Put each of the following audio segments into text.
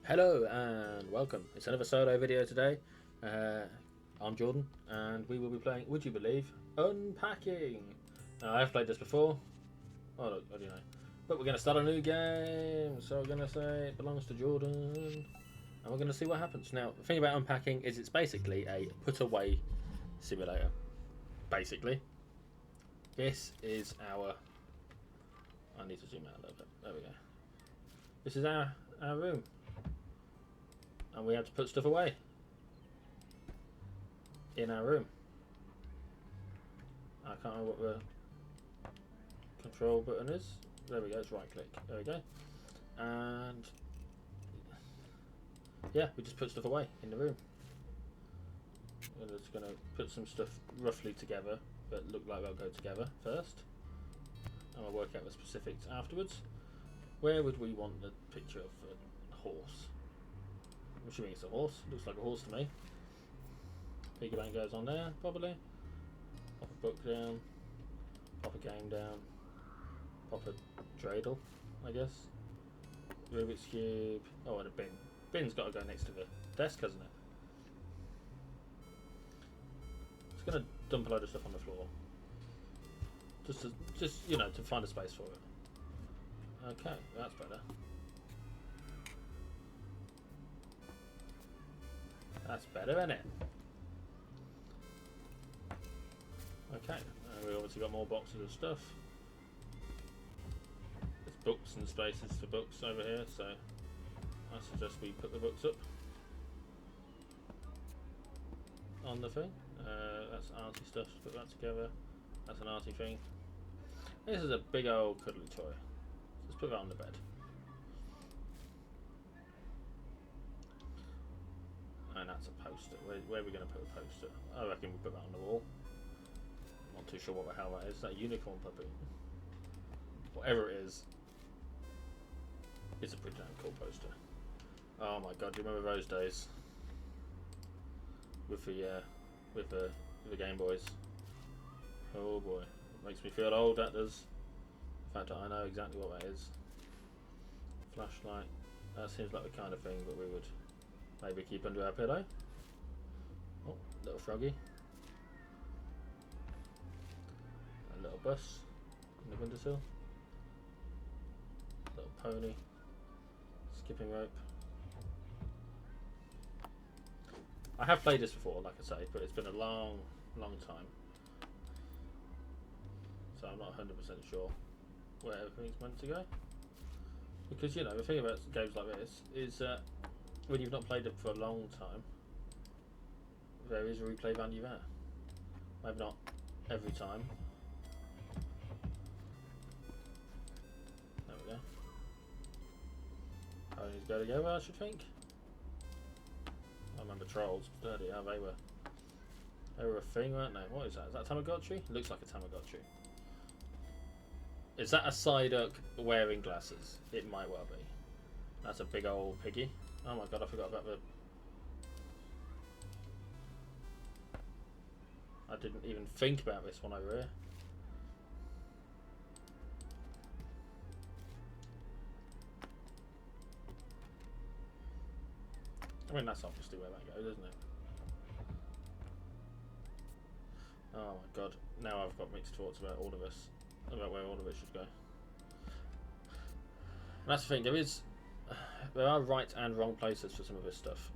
Hello and welcome. It's another solo video today. I'm Jordan and we will be playing, would you believe, Unpacking. Now, I've played this before. Oh, look, what do you know? But we're going to start a new game. So we're going to say it belongs to Jordan. And we're going to see what happens. Now, the thing about Unpacking is it's basically a put away simulator. Basically. This is our... I need to zoom out a little bit. There we go. This is our room. And we have to put stuff away in our room. I can't remember what the control button is. There we go, it's right click. There we go. And yeah, we just put stuff away in the room. We're just going to put some stuff roughly together that look like they'll go together first. And we'll work out the specifics afterwards. Where would we want the picture of a horse? I'm assuming it's a horse. Looks like a horse to me. Piggy bank goes on there, probably. Pop a book down. Pop a game down. Pop a dreidel, I guess. Rubik's Cube. Oh, and a bin. Bin's got to go next to the desk, hasn't it? It's going to dump a load of stuff on the floor. Just you know, to find a space for it. Okay, that's better. That's better, isn't it? Okay, we obviously got more boxes of stuff. There's books and spaces for books over here, so I suggest we put the books up on the thing. That's arty stuff, put that together. That's an arty thing. This is a big old cuddly toy. Let's put that on the bed. And that's a poster. Where are we going to put a poster? I reckon we put that on the wall. I'm not too sure what the hell that is. That unicorn puppy. Whatever it is, it's a pretty damn cool poster. Oh my god, do you remember those days? With the Game Boys. Oh boy. It makes me feel old, that does. In fact, I know exactly what that is. Flashlight. That seems like the kind of thing that we would maybe keep under our pillow. Oh, little froggy. A little bus in the windowsill. Little pony. Skipping rope. I have played this before, like I say, but it's been a long time. So I'm not 100% sure where everything's meant to go. Because, you know, the thing about games like this is when you've not played it for a long time, there is a replay value there. Maybe not every time. There we go. Ponies go together, I should think. I remember trolls. Bloody hell, they were a thing, weren't they? What is that? Is that a Tamagotchi? It looks like a Tamagotchi. Is that a Psyduck wearing glasses? It might well be. That's a big old piggy. Oh my god, I forgot about the... I didn't even think about this one over here. I mean, that's obviously where that goes, isn't it? Oh my god, now I've got mixed thoughts about all of this. About where all of it should go. And that's the thing, there are right and wrong places for some of this stuff.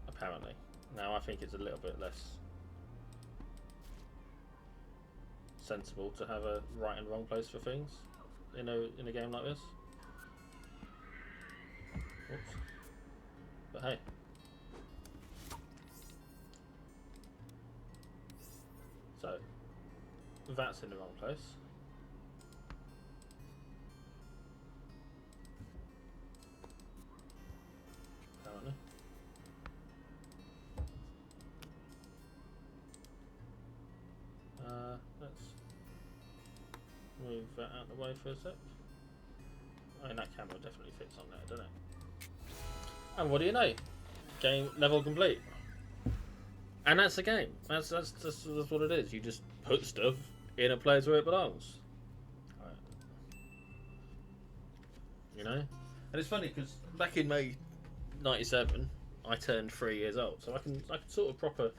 Apparently. Now I think it's a little bit less sensible to have a right and wrong place for things in a game like this. Oops. But hey. So that's in the wrong place. Apparently. Let's move that out of the way for a sec. I mean, that camera definitely fits on there, doesn't it? And what do you know? Game level complete. And that's the game. That's what it is. You just put stuff in a place where it belongs. Right. You know? And it's funny because back in May '97, I turned 3 years old, so I can sort of proper.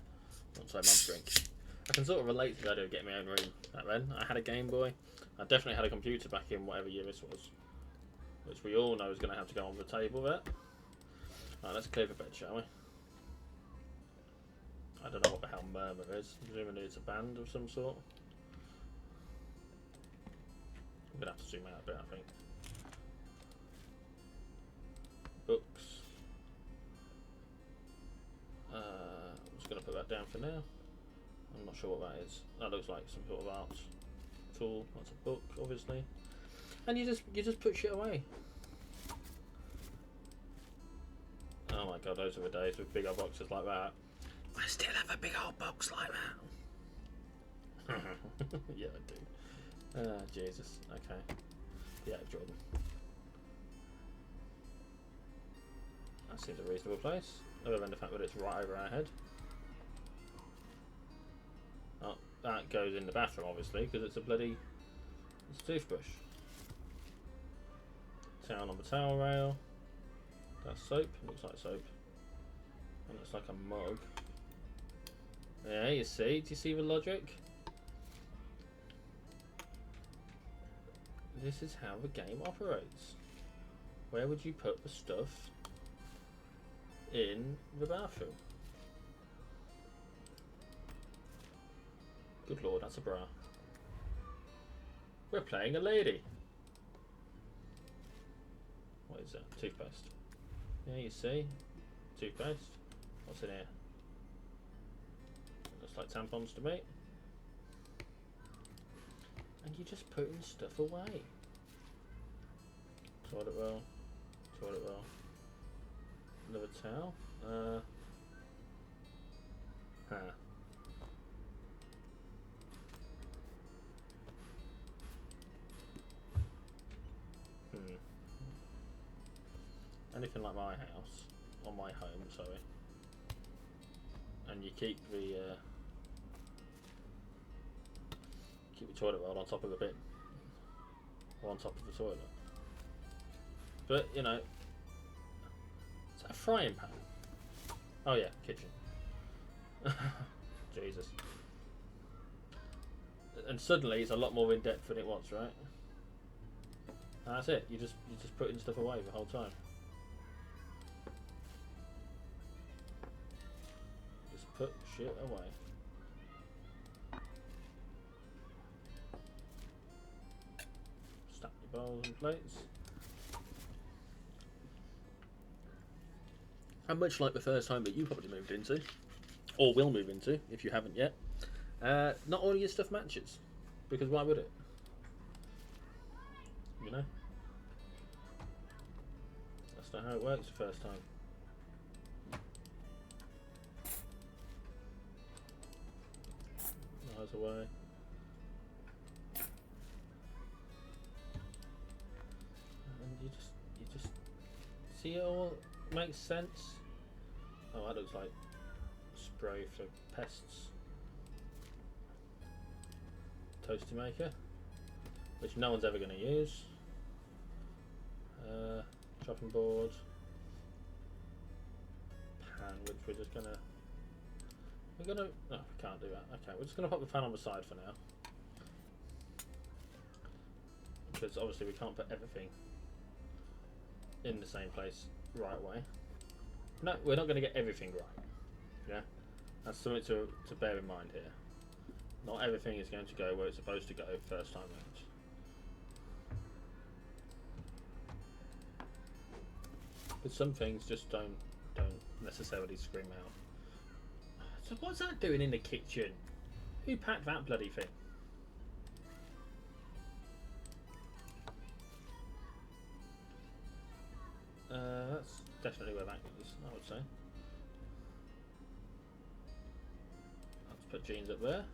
Not say mum's drink. I can sort of relate to the idea of getting my own room back then. I had a Game Boy. I definitely had a computer back in whatever year this was, which we all know is going to have to go on the table there. Right, let's clear the bed, shall we? I don't know what the hell murmur is. Presumably it's a band of some sort. I'm going to have to zoom out a bit, I think. Books. I'm just going to put that down for now. I'm not sure what that is. That looks like some sort of art tool. That's a book, obviously. And you just put shit away. Oh my god, those are the days with big old boxes like that. I still have a big old box like that. Yeah, I do. Jesus. Okay. Yeah, Jordan. That seems a reasonable place, other than the fact that it's right over our head. Oh, that goes in the bathroom, obviously, because it's a toothbrush. Towel on the towel rail. That's soap. Looks like soap. And looks like a mug. Yeah, you see? Do you see the logic? This is how the game operates. Where would you put the stuff in the bathroom? Good lord, that's a bra. We're playing a lady. What is that? Toothpaste. Yeah, you see? Toothpaste. What's in here? Looks like tampons to me. And you're just putting stuff away. Toilet roll. Toilet roll. Another towel. Anything like my house, or my home, sorry. And you keep the toilet roll on top of the bin, or on top of the toilet. But you know, is that a frying pan? Oh yeah, kitchen. Jesus. And suddenly it's a lot more in depth than it was, right? And that's it. You're just putting stuff away the whole time. Just put shit away. Stack your bowls and plates. And much like the first home that you probably moved into, or will move into if you haven't yet, not all of your stuff matches, because why would it? You know? That's not how it works the first time. Eyes away. And you just see it all makes sense. Oh, that looks like spray for pests. Toasty maker, which no one's ever going to use. Chopping board. Pan, which we're just gonna. No, we can't do that. Okay, we're just gonna put the pan on the side for now, because obviously we can't put everything in the same place right away. No, we're not going to get everything right. Yeah, that's something to bear in mind here. Not everything is going to go where it's supposed to go first time round. But some things just don't necessarily scream out. So what's that doing in the kitchen? Who packed that bloody thing? That's definitely where that is, I would say. Let's put jeans up there.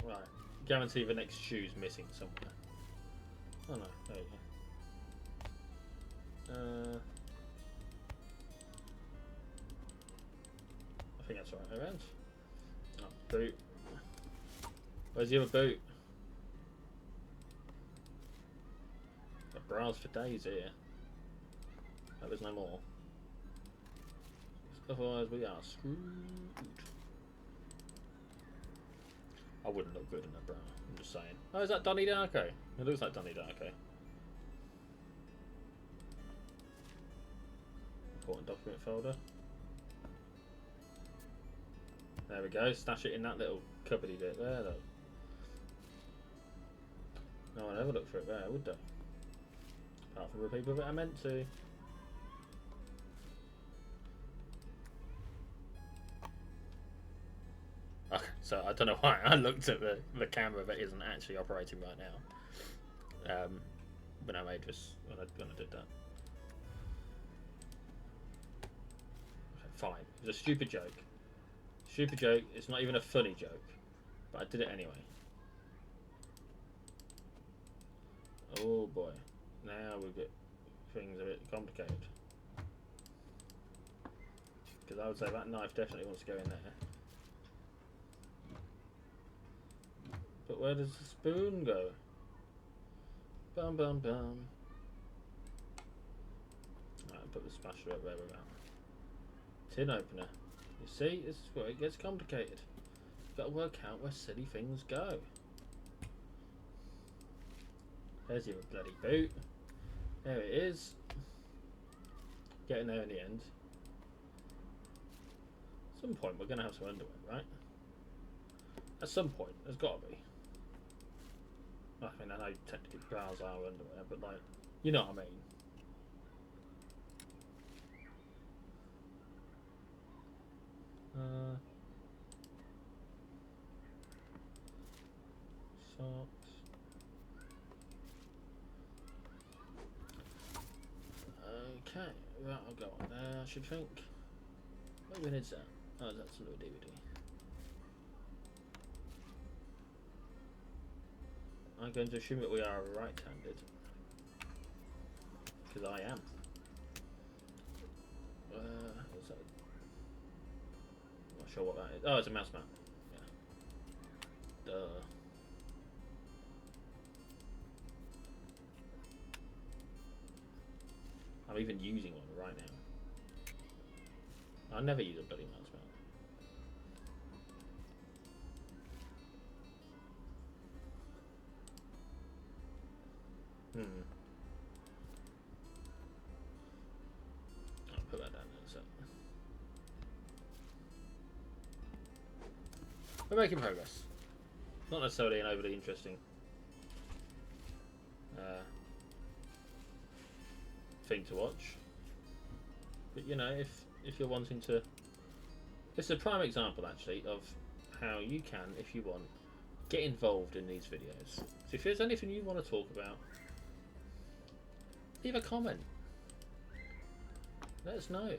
Right, guarantee the next shoe's missing somewhere. Oh no, there you go. I think that's right around. Oh, boot. Where's the other boot? Got bras for days here. Hope there's no more. Otherwise we are screwed. I wouldn't look good in that brown, I'm just saying. Oh, is that Donnie Darko? It looks like Donnie Darko. Important document folder. There we go, stash it in that little cupboardy bit there though. No one ever looked for it there, would they? Apart from the people that I meant to. Okay, so I don't know why I looked at the camera that isn't actually operating right now. When I made this, when I did that. Okay, fine. It was a stupid joke. Stupid joke. It's not even a funny joke, but I did it anyway. Oh boy. Now we get things a bit complicated. Because I would say that knife definitely wants to go in there. But where does the spoon go? Bum bum bum. Alright, put the spatula up there without. Tin opener. You see, this is where it gets complicated. You've got to work out where silly things go. There's your bloody boot. There it is. Getting there in the end. At some point we're going to have some underwear, right? At some point, there's got to be. I mean, I know technically bras are underwear, but like, you know what I mean. Socks. Okay, right, I'll go on there, I should think. What even is that? Oh, that's a little DVD. I'm going to assume that we are right-handed. Because I am. What's that? Not sure what that is. Oh, it's a mouse mat. Yeah. Duh. I'm even using one right now. I never use a bloody mouse mat. I'll put that down in a sec. We're making progress. Not necessarily an overly interesting thing to watch, but you know, if you're wanting to, it's a prime example actually of how you can, if you want, get involved in these videos. So if there's anything you want to talk about, leave a comment. Let us know.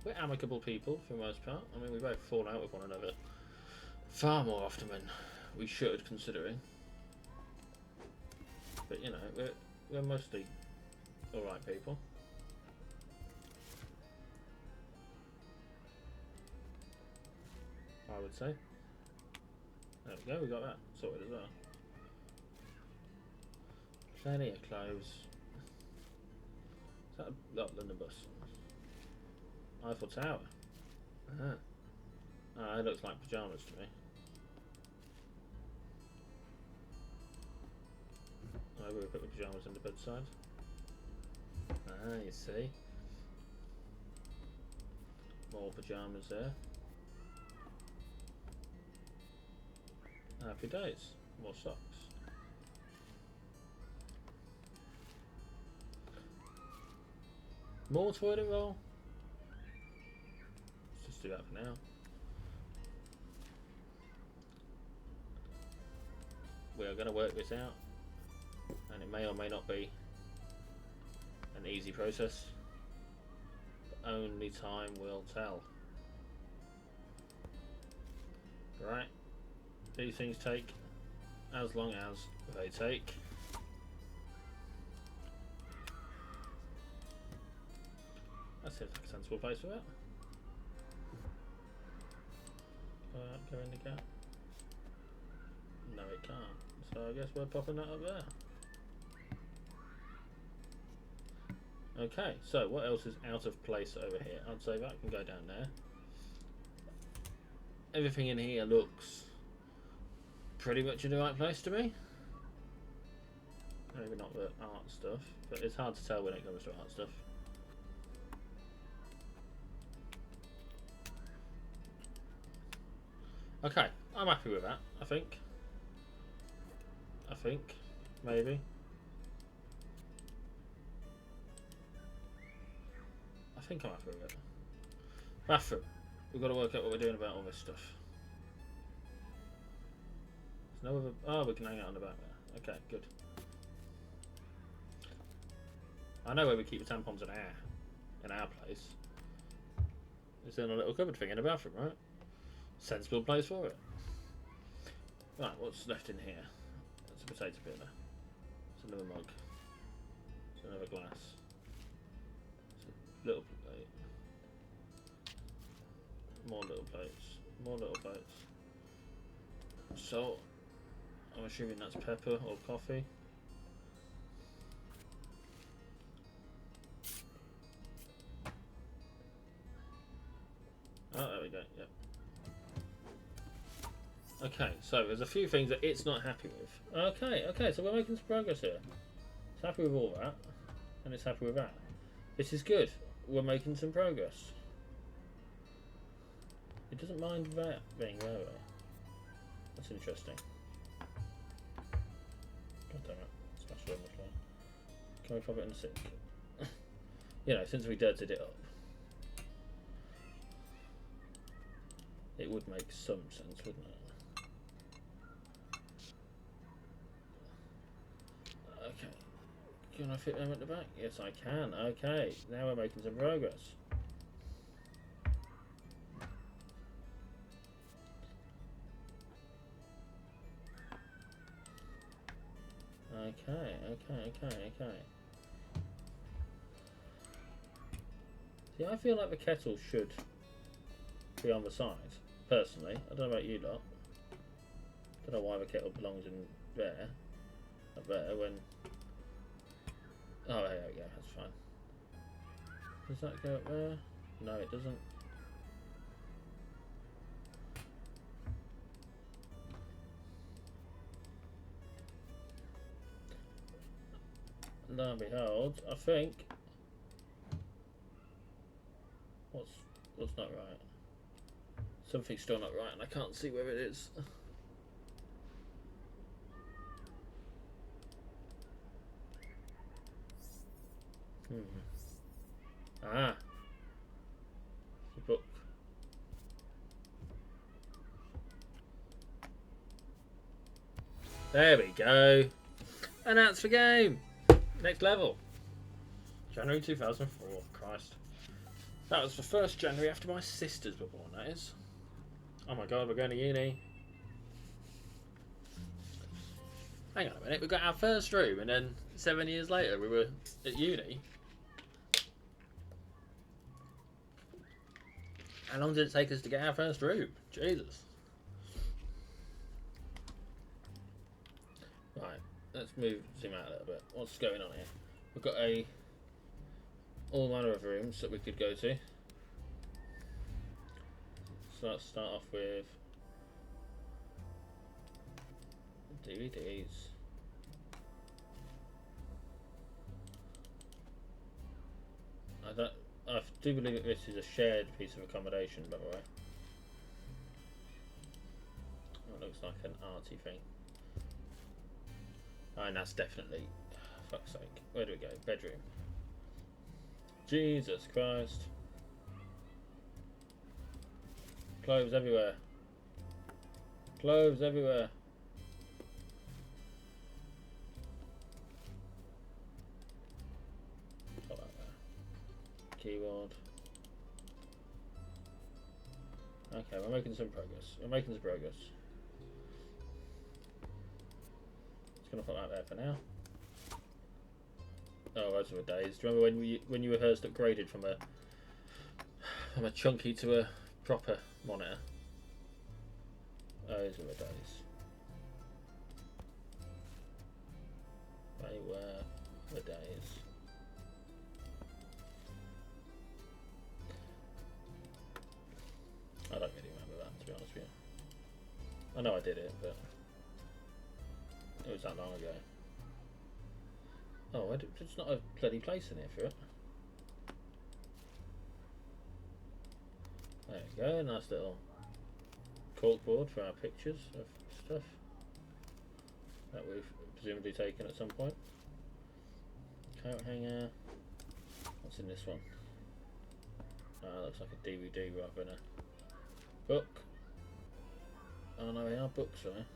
We're amicable people for the most part. I mean, we both fall out with one another far more often than we should, considering. But you know, we're mostly alright people. I would say. There we go, we got that sorted as well. Plenty of clothes. Is that a London bus? Eiffel Tower. Ah, it looks like pyjamas to me. Maybe we put the pyjamas in the bedside. Ah, you see. More pyjamas there. Happy days. More socks. More toilet roll. Let's just do that for now. We are going to work this out, and it may or may not be an easy process, but only time will tell. Right, these things take as long as they take. That seems like a sensible place for that. Go in the gap. No, it can't. So I guess we're popping that up there. Okay, so what else is out of place over here? I'd say that can go down there. Everything in here looks pretty much in the right place to me. Maybe not the art stuff, but it's hard to tell when it comes to art stuff. Okay, I'm happy with that, I think. Maybe. I think I'm happy with it. Bathroom. We've got to work out what we're doing about all this stuff. There's no other... Oh, we can hang out on the back there. Okay, good. I know where we keep the tampons in our place. It's in a little cupboard thing in the bathroom, right? Sensible place for it. Right, what's left in here? That's a potato peeler. It's another mug. It's another glass. It's a little plate. More little plates. More little plates. Salt. I'm assuming that's pepper or coffee. Oh, there we go, yep. Okay, so there's a few things that it's not happy with. Okay, so we're making some progress here. It's happy with all that, and it's happy with that. This is good. We're making some progress. It doesn't mind that being there though. That's interesting. God damn it. Smashed it on the floor. Can we pop it in the sink? You know, since we dirtied it up. It would make some sense, wouldn't it? Okay. Can I fit them at the back? Yes, I can. Okay. Now we're making some progress. Okay. See, I feel like the kettle should be on the side, personally. I don't know about you lot. Don't know why the kettle belongs in there. Up there when... Oh, there we go, that's fine. Does that go up there? No, it doesn't. Lo and behold, I think... What's not right? Something's still not right and I can't see where it is. Ah. The book. There we go. And that's the game. Next level. January 2004. Christ. That was the first January after my sisters were born, that is. Oh my god, we're going to uni. Hang on a minute, we got our first room and then 7 years later we were at uni. How long did it take us to get our first room? Jesus. Right, let's zoom out a little bit. What's going on here? We've got all manner of rooms that we could go to. So let's start off with DVDs. I do believe that this is a shared piece of accommodation, by the way. It looks like an arty thing. Oh, and that's definitely, fuck's sake. Where do we go? Bedroom. Jesus Christ. Clothes everywhere. Clothes everywhere. Put that there. Keyboard. Okay, we're making some progress. Just gonna put that there for now. Oh, those were days. Do you remember when you were first upgraded from a chunky to a proper monitor? Those were the days. They were the days. I know I did it, but it was that long ago. Oh, there's not a bloody place in here for it. There we go, nice little corkboard for our pictures of stuff that we've presumably taken at some point. Coat hanger. What's in this one? Oh, looks like a DVD rather than a book. Oh no, they are books, right?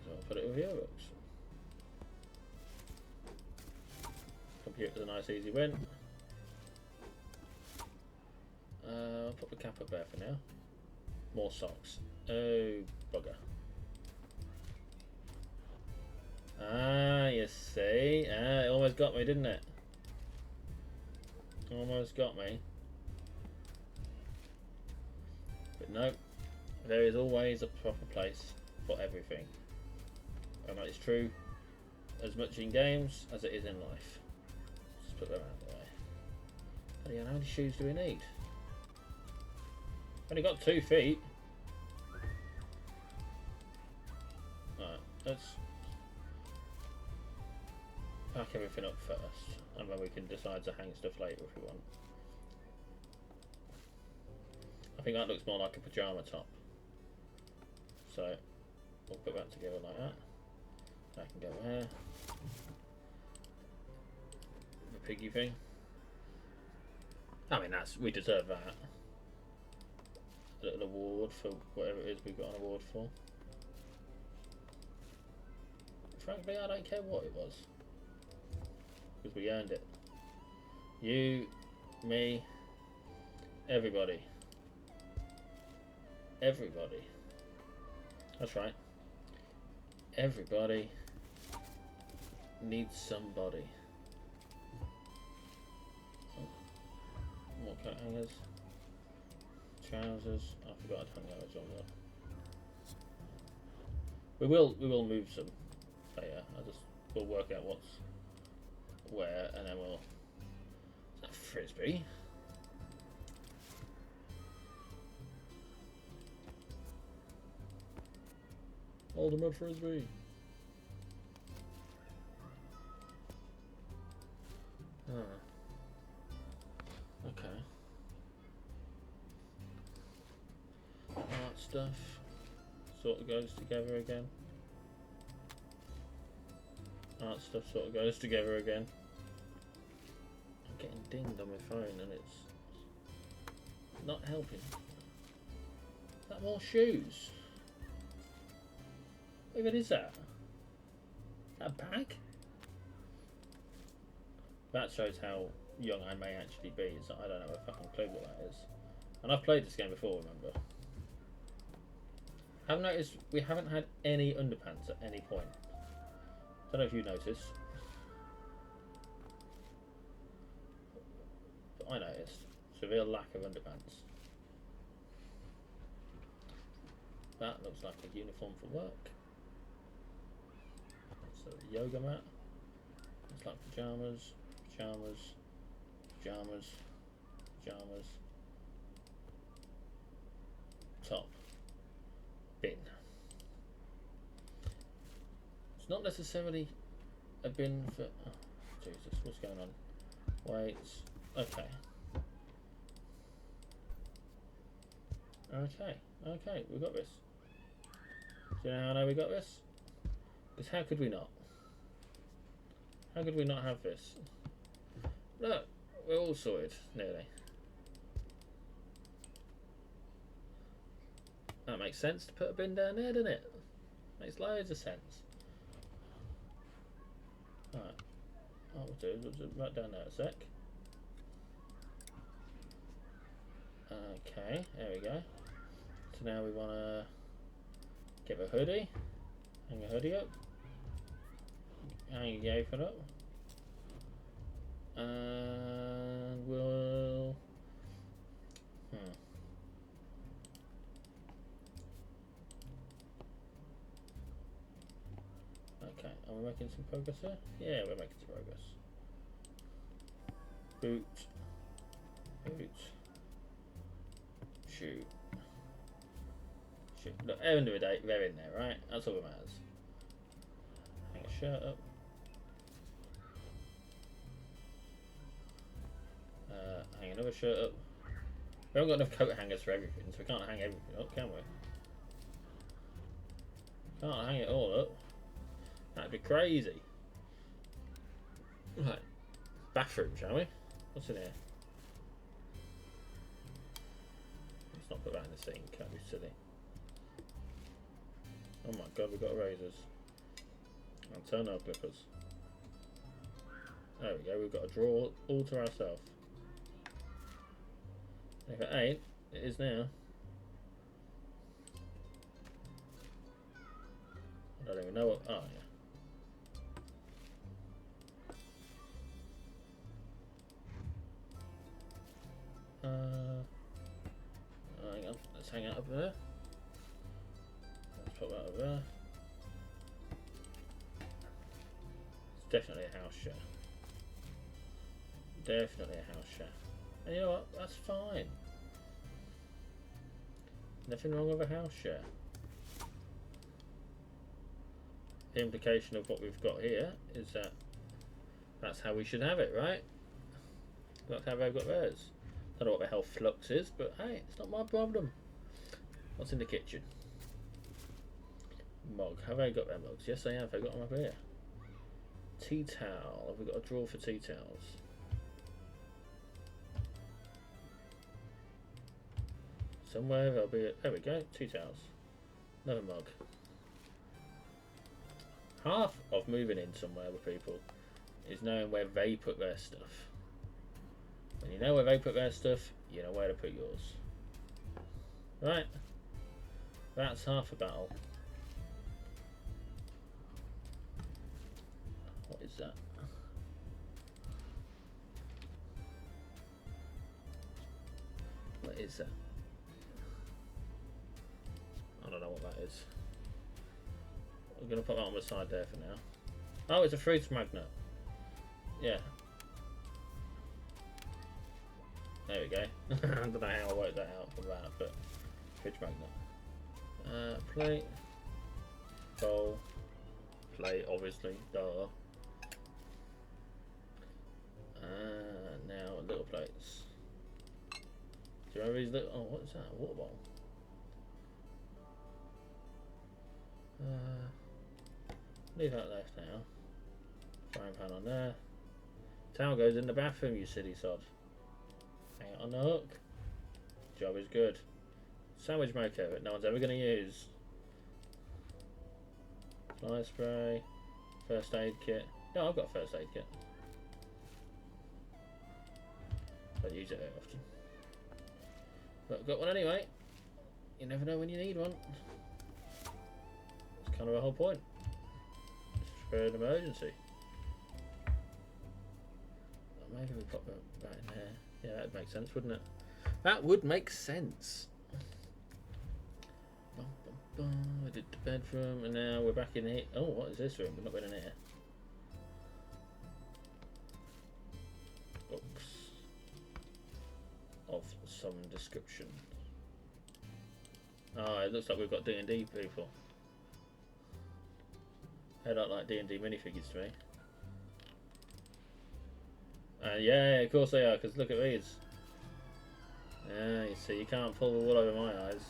So I'll put it with your books. Computer's a nice easy win. I'll put the cap up there for now. More socks. Oh, bugger. Ah, you see? Ah, it almost got me, didn't it? Almost got me. But no, there is always a proper place for everything. And that is true as much in games as it is in life. Just put that out of the way. Bloody hell, how many shoes do we need? Only got 2 feet. Alright, let's pack everything up first, and then we can decide to hang stuff later if we want. I think that looks more like a pyjama top. So we'll put that together like that. That can go there. The piggy thing. I mean, we deserve that. A little award for whatever it is we've got an award for. Frankly, I don't care what it was, because we earned it. You, me, everybody. Everybody. That's right. Everybody needs somebody. Oh, more coat hangers. Trousers. I forgot I'd hung those on that. We will move some later. We'll work out what's where, and then we'll. Is that frisbee? Ultimate frisbee. Okay. Art stuff sort of goes together again. Art stuff sort of goes together again. I'm getting dinged on my phone and it's not helping. Is that more shoes? Wait, what is that? Is that a bag? That shows how young I may actually be, is that I don't have a fucking clue what that is. And I've played this game before, remember? I've noticed we haven't had any underpants at any point. Don't know if you noticed. But I noticed. Severe lack of underpants. That looks like a uniform for work. That's a yoga mat. Looks like pyjamas, pyjamas, pyjamas, pyjamas. Top. Bin. It's not necessarily a bin for. Oh, Jesus, what's going on? Wait. Okay. Okay, we got this. Do you know how I know we got this? Because how could we not? How could we not have this? Look, we're all sorted, nearly. That makes sense to put a bin down there, doesn't it? Makes loads of sense. Alright, what we'll do is we'll just right down there a sec. Okay, there we go. So now we want to get a hoodie. Hang a hoodie up. Hang the apron up. And we'll... Okay, are we making some progress here? Yeah, we're making some progress. Boot. Boot. Shoe. shoot. Look, end of the day, they're in there, right? That's all that matters. Hang a shirt up. Hang another shirt up. We haven't got enough coat hangers for everything, so we can't hang everything up, can we? Can't hang it all up. That'd be crazy. Right. Bathroom, shall we? What's in here? Let's not put that in the sink, can't be silly. Oh my god, we've got razors. And turn-nail clippers. There we go, we've got a drawer all to ourselves. If it ain't, it is now. I don't even know what. Oh, yeah. Hang on, let's hang it up there. Let's put that over there. It's definitely a house share. Definitely a house share. And you know what? That's fine. Nothing wrong with a house share. The implication of what we've got here is that that's how we should have it, right? That's how they've got theirs. Don't know what the hell flux is, but hey, it's not my problem. What's in the kitchen? Mug. Have they got their mugs? Yes, they have. They've got them up here. Tea towel. Have we got a drawer for tea towels? Somewhere there'll be a, there we go, tea towels. Another mug. Half of moving in somewhere with people is knowing where they put their stuff. When you know where they put their stuff, you know where to put yours. Right? That's half a battle. What is that? What is that? I don't know what that is. We're going to put that on the side there for now. Oh, it's a fruits magnet. Yeah. There we go. I don't know how I worked that out from that, but fridge magnet. Plate. Bowl. Plate, obviously. Duh. Now little plates. Do you remember these little... Oh, what is that? A water bottle. Leave that left now. Frying pan on there. Towel goes in the bathroom, you silly sod. Hang it on the hook. Job is good. Sandwich maker that no one's ever going to use. Fly spray. First aid kit. Yeah, I've got a first aid kit. Don't use it very often. But I've got one anyway. You never know when you need one. It's kind of the whole point. It's for an emergency. Maybe we pop that in there. Yeah, that'd make sense, wouldn't it? That would make sense. Bum, bum, bum. We did the bedroom, and now we're back in here. Oh, what is this room? We've not been in here. Books of some description. Oh, it looks like we've got D&D people. They look like D&D minifigures to me. Yeah, of course they are, because look at these. Yeah, you see, you can't pull the wool over my eyes.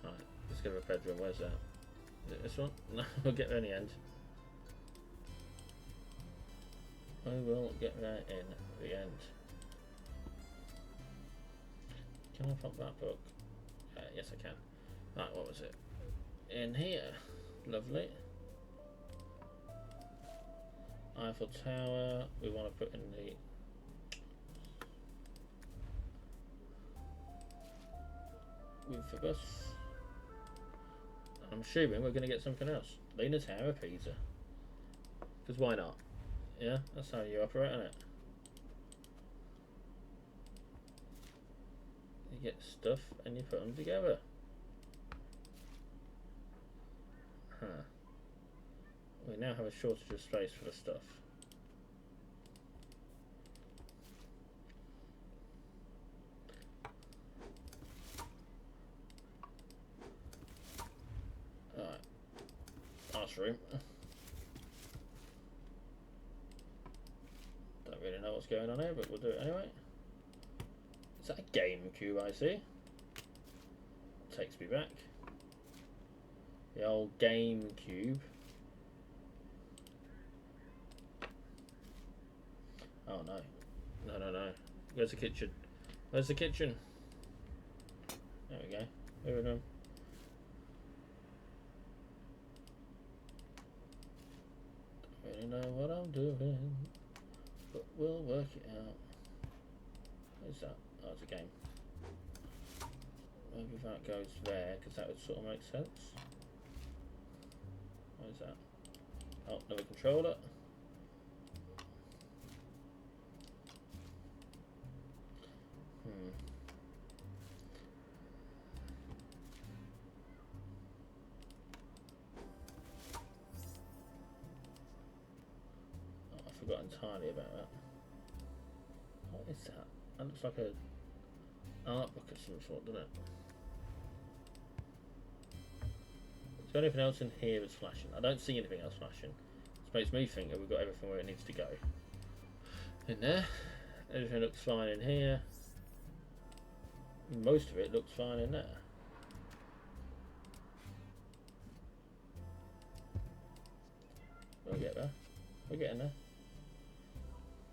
Right, let's go to a bedroom. Where's that? Is it this one? No, we'll get there in the end. I will get there in the end. Can I pop that book? Yes, I can. Right, what was it? In here. Lovely. Eiffel Tower, we want to put in the with the bus. I'm assuming we're going to get something else. Lena Tower Pizza. Because why not? Yeah, that's how you operate, isn't it? You get stuff and you put them together. Huh. We now have a shortage of space for the stuff. room. Don't really know what's going on here, but we'll do it anyway. Is that a GameCube I see? Takes me back. The old GameCube. Oh no. No, no, no. Where's the kitchen? Where's the kitchen? There we go. Here we go. Don't really know what I'm doing, but we'll work it out. What is that? Oh, it's a game. Maybe that goes there, because that would sort of make sense. What is that? Oh, another controller. Oh, I forgot entirely about that. What is that? That looks like a art book of some sort, doesn't it? Is there anything else in here that's flashing? I don't see anything else flashing. This makes me think that we've got everything where it needs to go. In there. Everything looks fine in here. Most of it looks fine in there. We'll get there. We're getting there.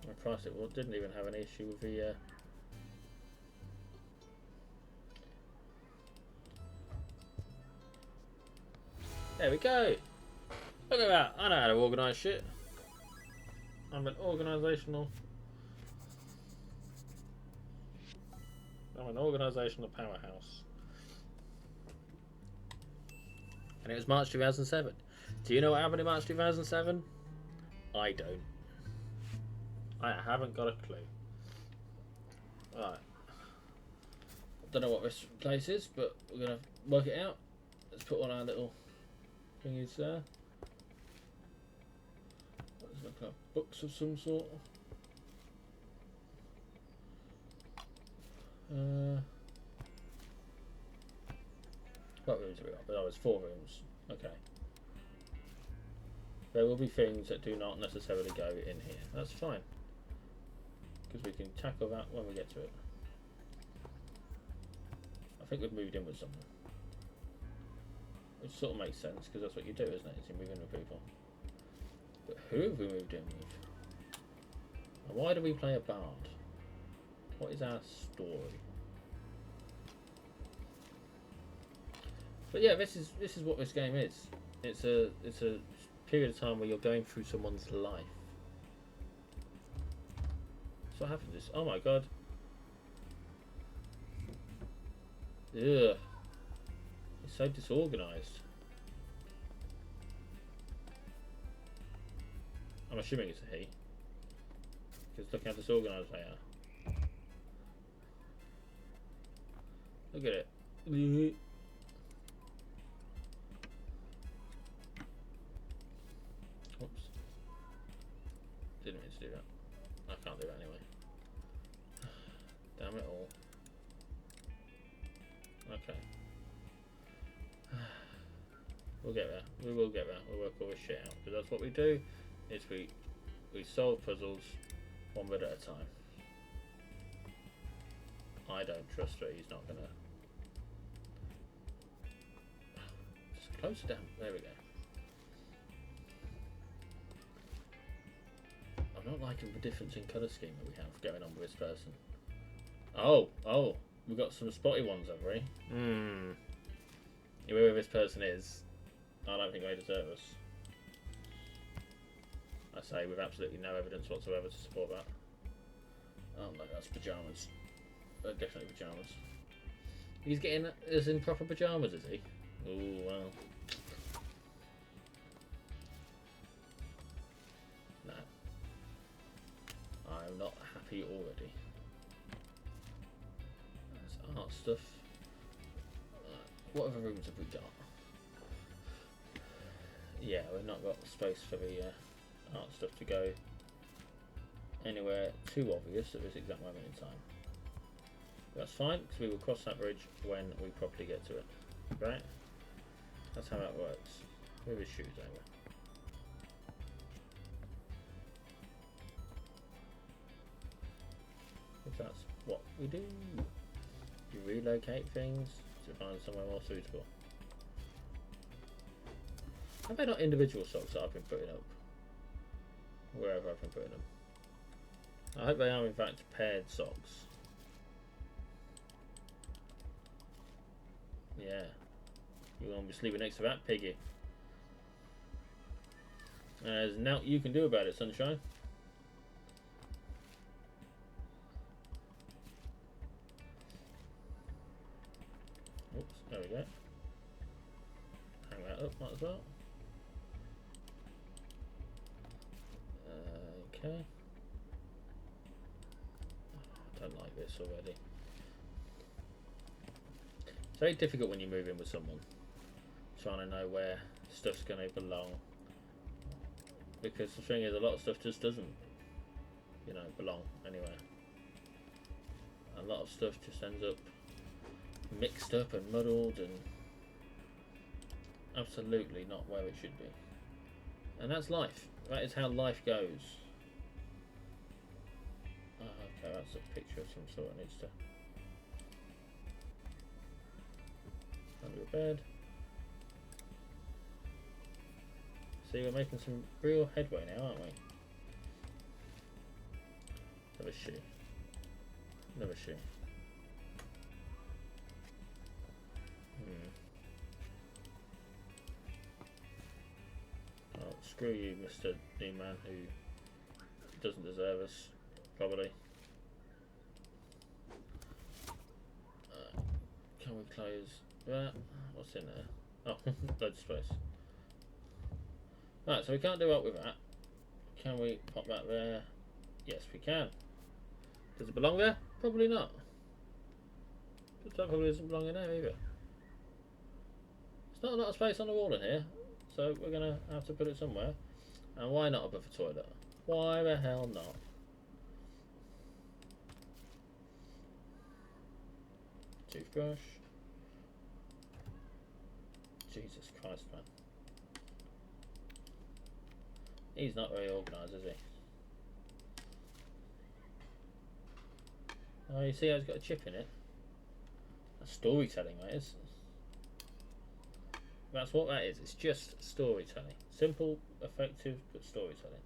I priced it. Well, didn't even have an issue with the. There we go. Look at that. I know how to organise shit. I'm an organisational powerhouse. And it was March 2007. Do you know what happened in March 2007? I don't. I haven't got a clue. Right. Don't know what this place is, but we're going to work it out. Let's put on our little thingies there. Let's look at books of some sort. What rooms have we got? Oh, there's 4 rooms. Okay. There will be things that do not necessarily go in here. That's fine. Because we can tackle that when we get to it. I think we've moved in with someone. Which sort of makes sense, because that's what you do, isn't it? Is you move in with people. But who have we moved in with? And why do we play a bard? What is our story? But yeah, this is what this game is. It's a period of time where you're going through someone's life. So what happens? Oh my god. Ugh. It's so disorganised. I'm assuming it's a he. Because look how disorganised they are. Look at it. Oops. Didn't mean to do that. I can't do that anyway. Damn it all. Okay. We'll get there. We will get there. We'll work all this shit out. Because that's what we do. Is we solve puzzles one bit at a time. I don't trust that he's not gonna. Just close it down. There we go. I'm not liking the difference in colour scheme that we have going on with this person. Oh, we've got some spotty ones, have we? Whoever this person is, I don't think they deserve us. I say with absolutely no evidence whatsoever to support that. Oh no, that's pyjamas. Definitely pyjamas. He's getting us in proper pyjamas, is he? Oh well. No. I'm not happy already. There's art stuff. What other rooms have we got? Yeah, we've not got space for the art stuff to go anywhere too obvious at this exact moment in time. That's fine, because we will cross that bridge when we properly get to it. Right? That's how that works. Move his shoes over. that's what we do. You relocate things to find somewhere more suitable. Have they not individual socks that I've been putting up? Wherever I've been putting them. I hope they are in fact paired socks. Yeah. You want to be sleeping next to that piggy. There's nothing you can do about it, sunshine. Oops, there we go. Hang that up, might as well. Okay. I don't like this already. It's very difficult when you move in with someone, trying to know where stuff's going to belong. Because the thing is, a lot of stuff just doesn't, you know, belong anywhere. A lot of stuff just ends up mixed up and muddled and absolutely not where it should be. And that's life. That is how life goes. Oh, okay, that's a picture of some sort. It needs to under a bed. See, we're making some real headway now, aren't we? Another shoe. Another shoe. Oh, screw you, Mr. New Man, who doesn't deserve us, probably. Can we close that? What's in there? Oh, loads of space. Right, so we can't do up with that. Can we pop that there? Yes, we can. Does it belong there? Probably not. That probably doesn't belong in there either. There's not a lot of space on the wall in here, so we're going to have to put it somewhere. And why not above the toilet? Why the hell not? Toothbrush. Jesus Christ, man. He's not very organised, is he? Oh, you see how he's got a chip in it? That's storytelling, that is. That's what that is. It's just storytelling. Simple, effective, but storytelling.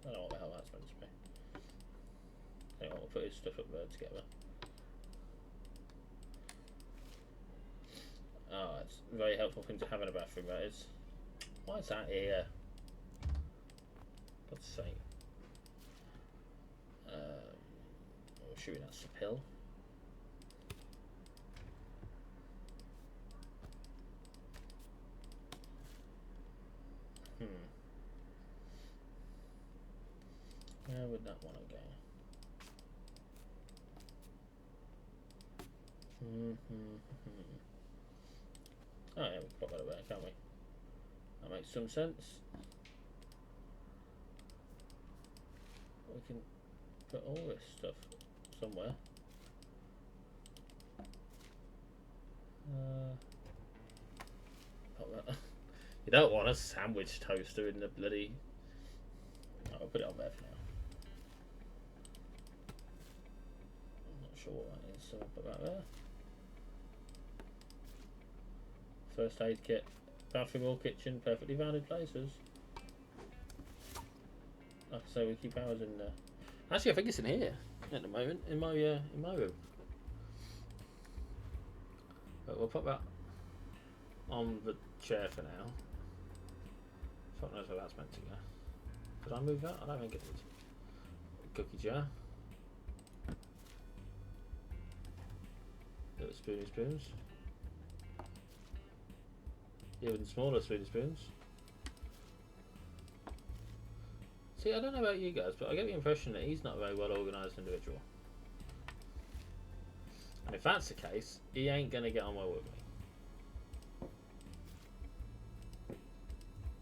I don't know what the hell that's meant to be. Anyway, we'll put his stuff up there together. Oh, it's a very helpful thing to have in a bathroom, that is. Why is that here? God's sake. I'm assuming that's the pill. Where would that want to go? Oh yeah, we can pop that away, can't we? That makes some sense. We can put all this stuff somewhere. Pop that. You don't want a sandwich toaster in the bloody... Oh, I'll put it on there for now. I'm not sure what that is, so I'll put that there. First aid kit. Bathroom or kitchen, perfectly valid places. Like I say, we keep ours in there. Actually, I think it's in here at the moment, in my room. But we'll put that on the chair for now. Fuck knows where that's meant to go. Did I move that? I don't think it did. Cookie jar. Little spoony spoons. Even smaller spoony spoons. See, I don't know about you guys, but I get the impression that he's not a very well organised individual. And if that's the case, he ain't going to get on well with me.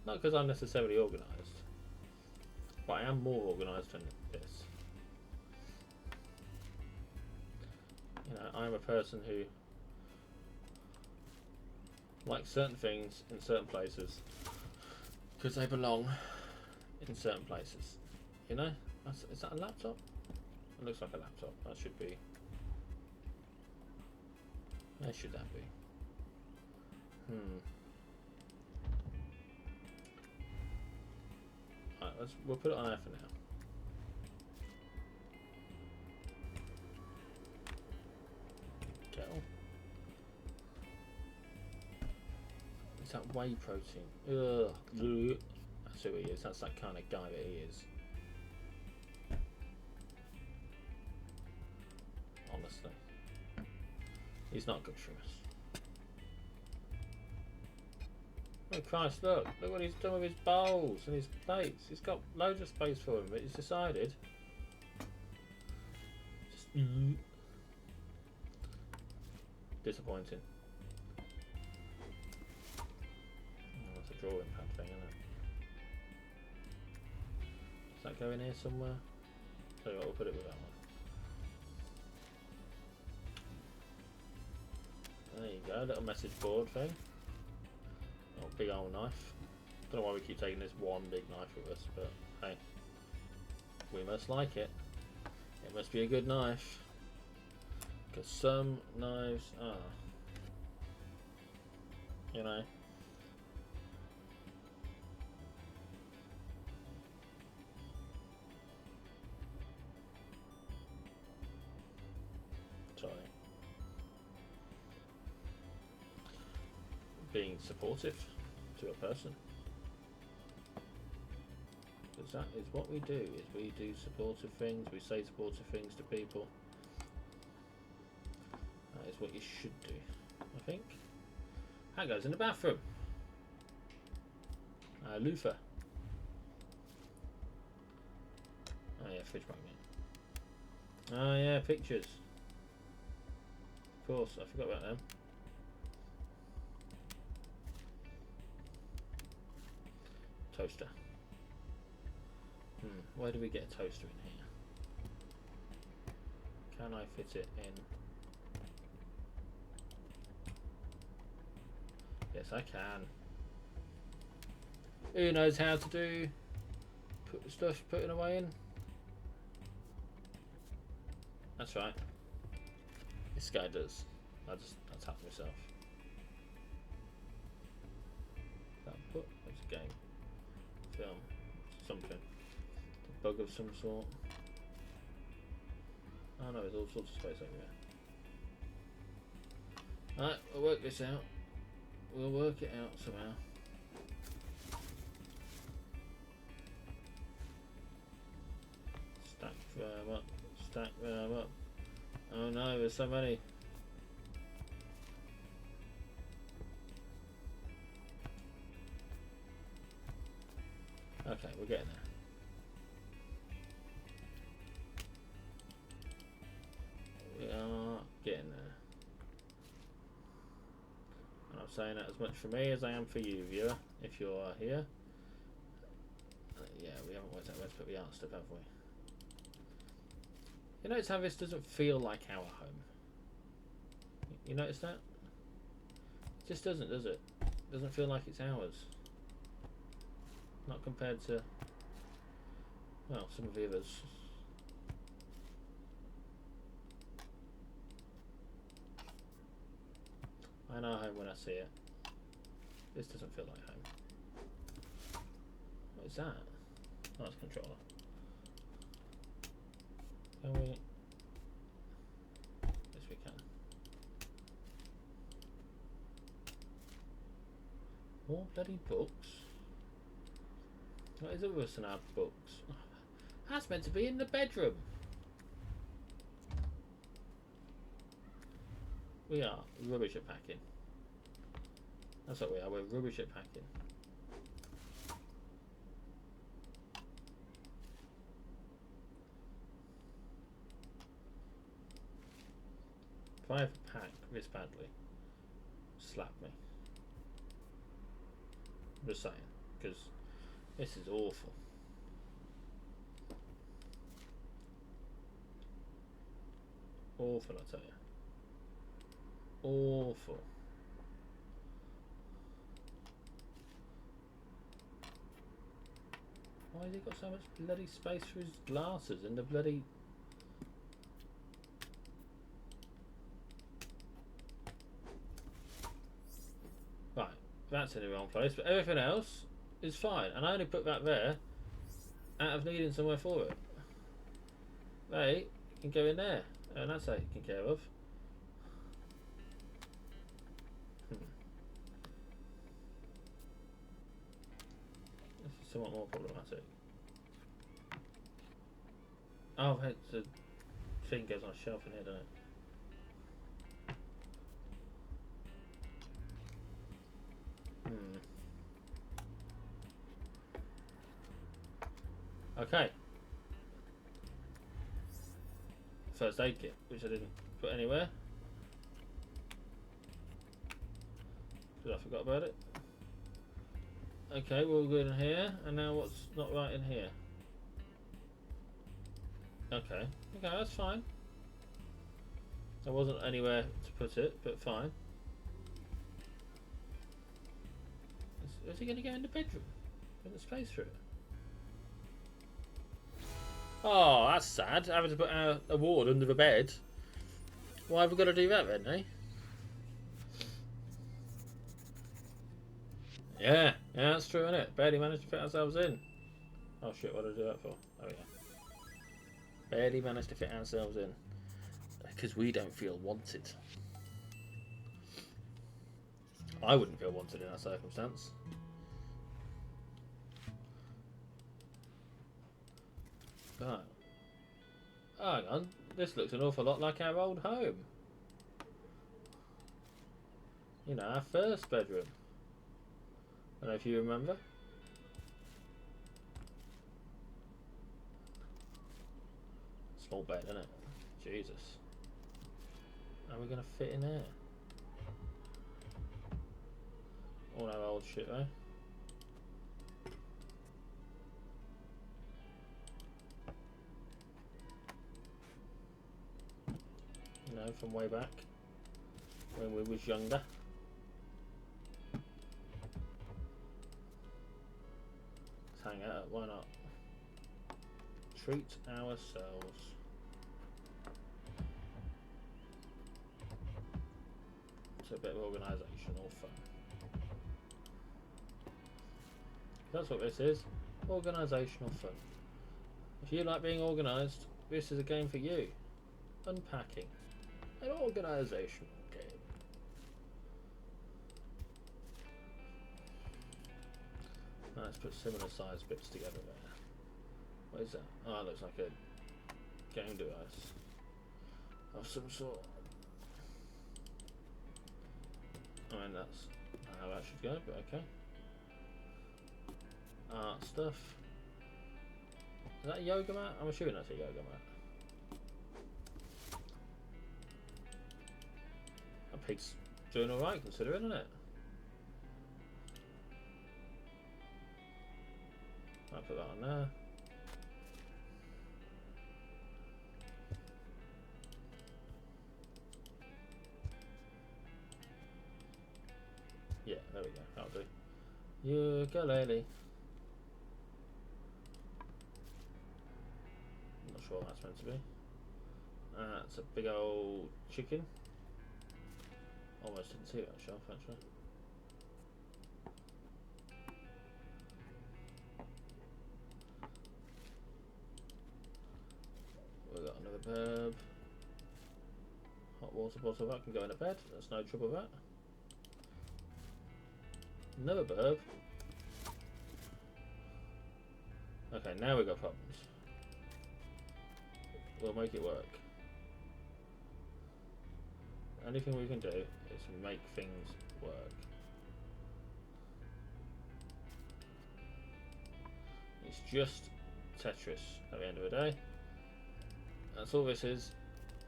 Not because I'm necessarily organised, but I am more organised than this. You know, I'm a person who likes certain things in certain places because they belong in certain places. You know? Is that a laptop? It looks like a laptop. That should be. Where should that be? Alright, we'll put it on there for now. Kettle. Is that whey protein? Ugh. That's who he is. That's that kind of guy that he is. Honestly. He's not good for us. Oh Christ, look what he's done with his bowls and his plates. He's got loads of space for him, but he's decided just disappointing. Oh, that's a drawing pad thing, isn't it? Does that go in here somewhere? Tell you what, we'll put it with that one. There you go, little message board thing. Oh, big old knife. Don't know why we keep taking this one big knife with us, but hey, we must like it. It must be a good knife. Because some knives are, you know. Sorry. Being supportive to a person. Because that is what we do, is we do supportive things, we say supportive things to people. That is what you should do, I think. That goes in the bathroom. Loofah. Oh yeah, fridge magnet. Oh yeah, pictures. Of course, I forgot about them. Toaster. Where do we get a toaster in here? Can I fit it in? Yes, I can. Who knows how to do stuff putting away in? That's right. This guy does. I tap myself. That book? It's a game. Film. Something. A bug of some sort. Oh no, there's all sorts of space over here. Alright, we'll work this out. We'll work it out somehow. Stack them up. Stack them up. Oh no, there's so many. Okay, we're getting there. We are getting there. And I'm saying that as much for me as I am for you, viewer, if you're here. Yeah, we haven't worked out where to put the art stuff, have we? You notice how this doesn't feel like our home? You notice that? It just doesn't, does it? It doesn't feel like it's ours. Not compared to, well, some of the others. I know home when I see it. This doesn't feel like home. What is that? Oh, it's a controller. Can we? Yes, we can. More bloody books. What is it with us and our books? That's meant to be in the bedroom. We are rubbish at packing. That's what we are. We're rubbish at packing. If I ever pack this badly, slap me. I'm just saying, because this is awful. Awful, I tell you. Awful. Why has he got so much bloody space for his glasses in the bloody that's in the wrong place, but everything else is fine. And I only put that there out of needing somewhere for it. They can go in there, and that's taken care of. This is somewhat more problematic. Oh, the thing goes on a shelf in here, doesn't it? Okay. First aid kit, which I didn't put anywhere. Because I forgot about it. Okay, we're all good in here. And now what's not right in here? Okay. Okay, that's fine. There wasn't anywhere to put it, but fine. Is he going to go in the bedroom? Got the space for it? Oh, that's sad. Having to put a ward under the bed. Why have we got to do that then, eh? Yeah, that's true, isn't it? Barely managed to fit ourselves in. Oh shit, what did I do that for? Oh yeah. Barely managed to fit ourselves in. Because we don't feel wanted. I wouldn't feel wanted in that circumstance. Right. Hang on, this looks an awful lot like our old home. You know, our first bedroom. I don't know if you remember. Small bed, isn't it? Jesus. How are we going to fit in there? All our old shit, eh? You know, from way back when we was younger. Let's hang out, why not? Treat ourselves. It's a bit of organisational fun. That's what this is. Organisational fun. If you like being organised, this is a game for you. Unpacking. An organisational game. Let's put similar sized bits together there. What is that? Oh, it looks like a game device of some sort. I mean, that's how that should go, but okay. Art stuff. Is that a yoga mat? I'm assuming that's a yoga mat. That pig's doing alright considering, isn't it? I'll put that on there. Yeah, there we go. That'll do. Ukulele. I'm not sure what that's meant to be. It's a big old chicken. Almost didn't see that shelf actually. We've got another burb. Hot water bottle, that can go in a bed. There's no trouble with that. Another burb. Okay, now we've got problems. We'll make it work. Anything we can do is make things work. It's just Tetris at the end of the day. That's all this is.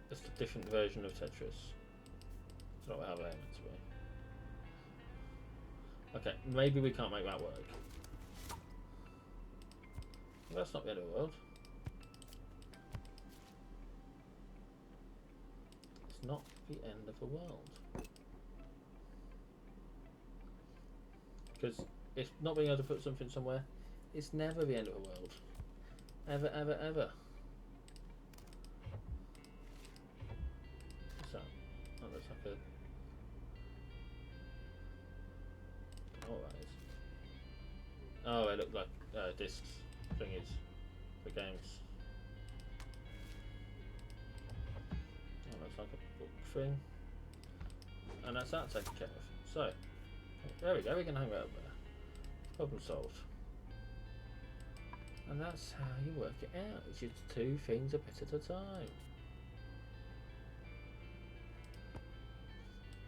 Just a different version of Tetris. It's not how they're meant to be. Okay, maybe we can't make that work. Well, that's not the end of the world. It's not the end of the world. Because it's not being able to put something somewhere, it's never the end of the world. Ever, ever, ever. What's that? Oh, looks like know what that is. Oh, it looked like discs thingies for games. That looks like a book thing. And that's that taken care of. So, there we go, we can hang that up there. Problem solved. And that's how you work it out. It's just 2 things a bit at a time.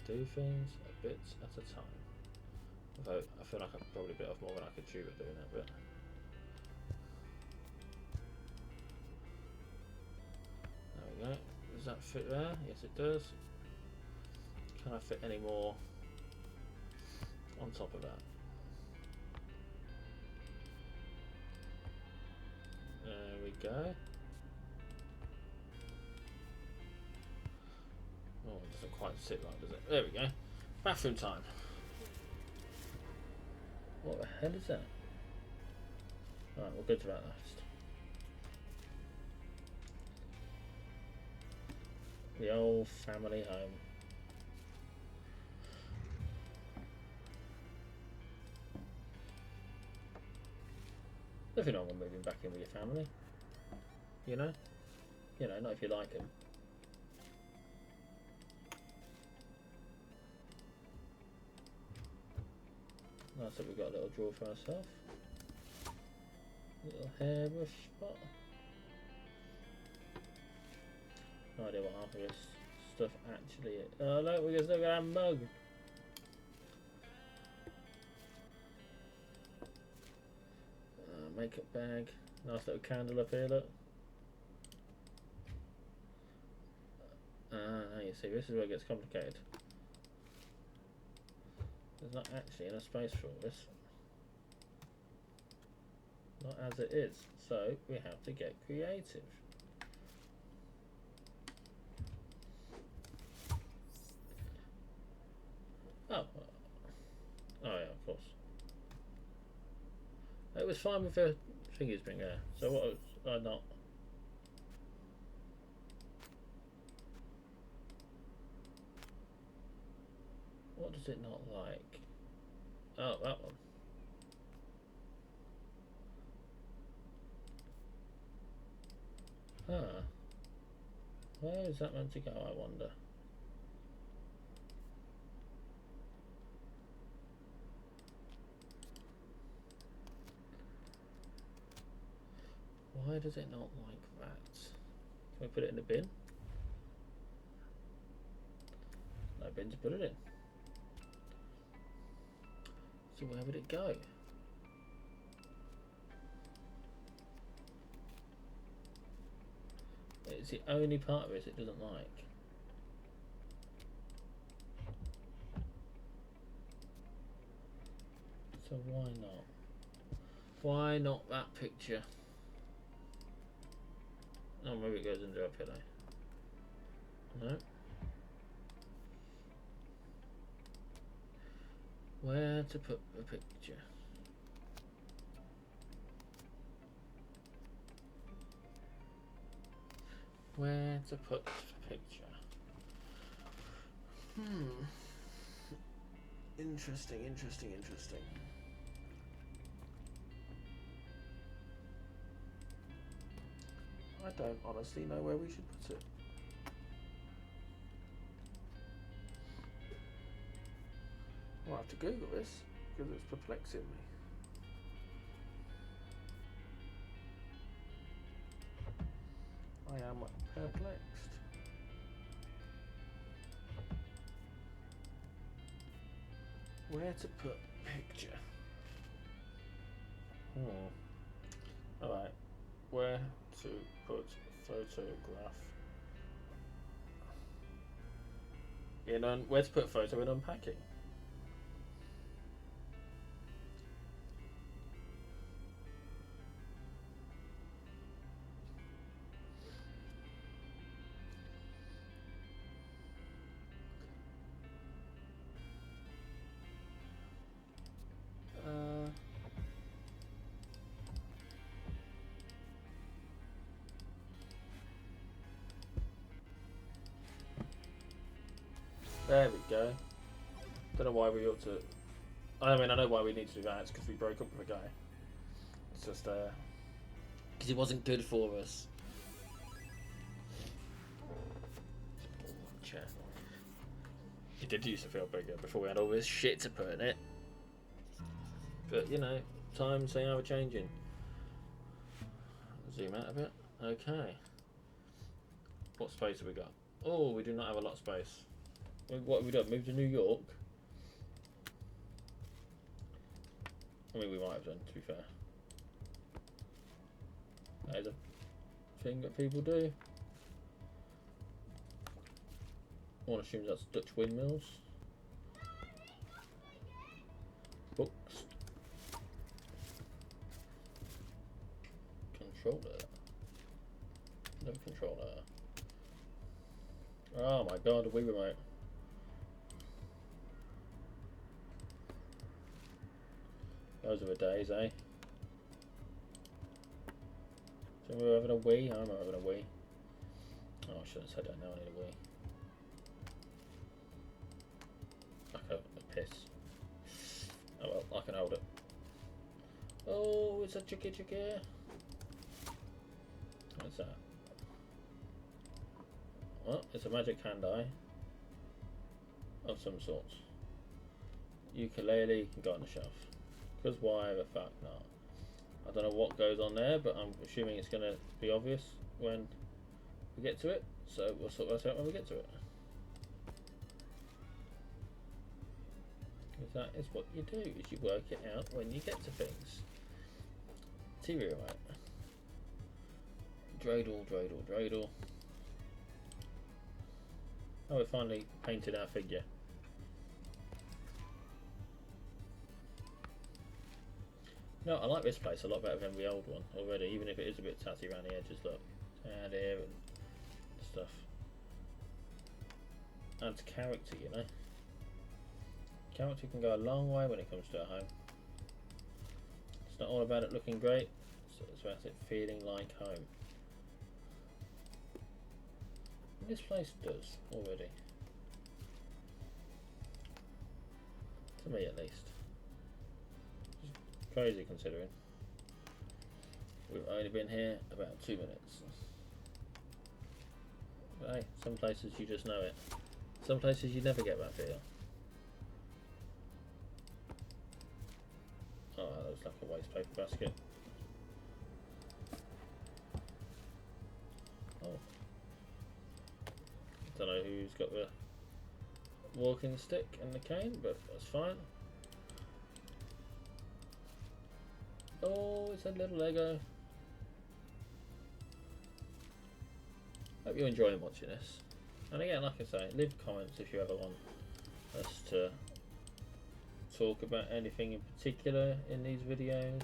2 things a bit at a time. Although I feel like I probably bit off more than I could chew at doing that bit. There we go. Does that fit there? Yes, it does. Can I fit any more on top of that? There we go. Oh, it doesn't quite sit right, does it? There we go. Bathroom time. What the hell is that? Right, we'll go to that last. The old family home. Nothing wrong with moving back in with your family. You know? You know, not if you like them. Nice that we've got a little drawer for ourselves. Little hairbrush spot. No idea what half of this stuff actually is. Oh look, we can still got our mug. Makeup bag. Nice little candle up here, look. Now you see, this is where it gets complicated. There's not actually enough space for all this. Not as it is. So we have to get creative. Oh yeah, of course. It was fine with the fingers being there. So what was I not? What does it not like? Oh, that one. Ah. Where is that meant to go, I wonder? Why does it not like that? Can we put it in the bin? No bin to put it in. So where would it go? It's the only part of it doesn't like. So why not? Why not that picture? Oh, maybe it goes under a pillow. No. Where to put the picture? Where to put the picture? Interesting. I don't honestly know where we should put it. I'll have to Google this because it's perplexing me. I am perplexed. Where to put picture? Alright. Where to put photograph? Where to put photo in unpacking? There we go. Don't know why we ought to I mean, I know why we need to do that. It's because we broke up with a guy. It's just because it wasn't good for us. Chair. It did used to feel bigger before we had all this shit to put in it. But you know, times they are changing. Zoom out a bit. Okay. What space have we got? Oh, we do not have a lot of space. What have we done? Moved to New York? I mean, we might have done, to be fair. That is a thing that people do. I want to assume that's Dutch windmills. Books. Controller. No controller. Oh my god, a Wii remote. Those are the days, eh? So we were having a Wii? I remember having a Wii. Oh, I shouldn't have said that now, I need a Wii. Like a piss. Oh well, I can hold it. Oh, it's a chicky. What's that? Well, it's a magic hand eye of some sort. Ukulele can go on the shelf. Because why the fuck not? I don't know what goes on there, but I'm assuming it's going to be obvious when we get to it. So we'll sort that out when we get to it. Because that is what you do, is you work it out when you get to things. TV remote. Dreidel. Oh, we finally painted our figure. No, I like this place a lot better than the old one already, even if it is a bit tatty around the edges. Look, down here and stuff. Adds character, you know. Character can go a long way when it comes to a home. It's not all about it looking great, it's about it feeling like home. This place does already. To me at least. Just crazy considering we've only been here about 2 minutes. But hey, some places you just know it. Some places you never get that feel. Oh, that looks like a waste paper basket. Oh. Don't know who's got the walking stick and the cane, but that's fine. Oh, it's a little Lego. Hope you're enjoying watching this. And again, like I say, leave comments if you ever want us to talk about anything in particular in these videos.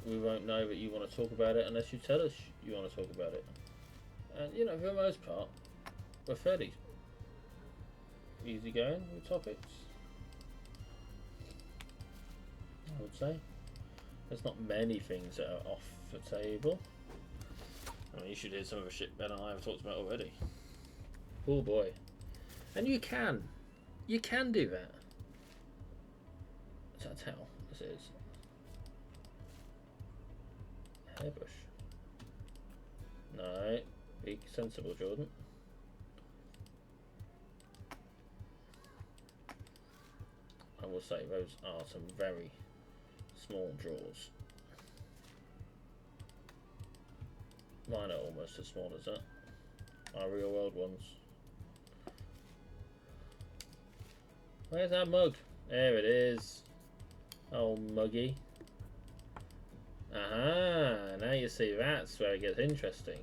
We won't know that you want to talk about it unless you tell us you want to talk about it. And you know, for the most part, we're fairly easygoing with topics, I would say. There's not many things that are off the table. I mean, you should hear some of the shit Ben and I have talked about already. Oh boy. And you can do that. Is that a towel? This is. Hairbrush. No, be sensible, Jordan. I will say those are some very small drawers. Mine are almost as small as that. Our real world ones. Where's that mug? There it is. Oh, muggy. Aha, now you see that's where it gets interesting.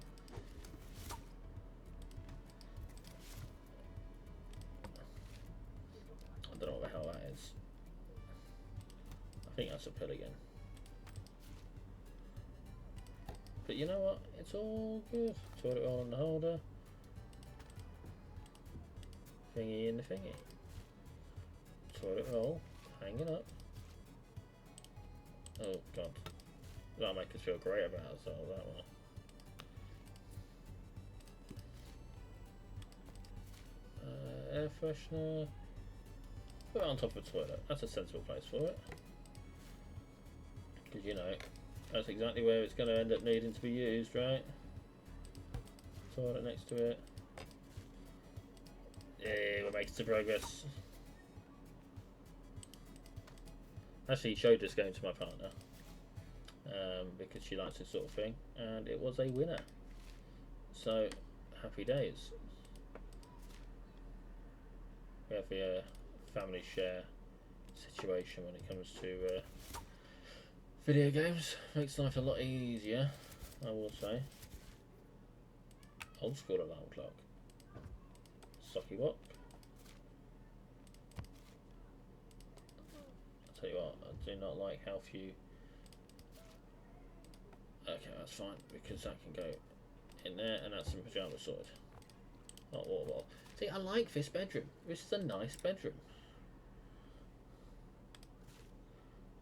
I don't know what the hell that is. I think that's a pill again. But you know what? It's all good. Toilet roll on the holder. Thingy in the thingy. Toilet roll hanging up. Oh god. That'll make us feel great about ourselves, that one. Air freshener. Put it on top of the toilet. That's a sensible place for it. Because, you know, that's exactly where it's going to end up needing to be used, right? Toilet next to it. Yeah, we're making some progress. Actually showed this game to my partner. Because she likes this sort of thing. And it was a winner. So, happy days. We have the family share situation when it comes to video games. Makes life a lot easier, I will say. Old school alarm clock. Socky what? I'll tell you what, I do not like how few. Okay, that's fine because that can go in there, and that's some pyjama sorted. Not water bottle. See, I like this bedroom. This is a nice bedroom.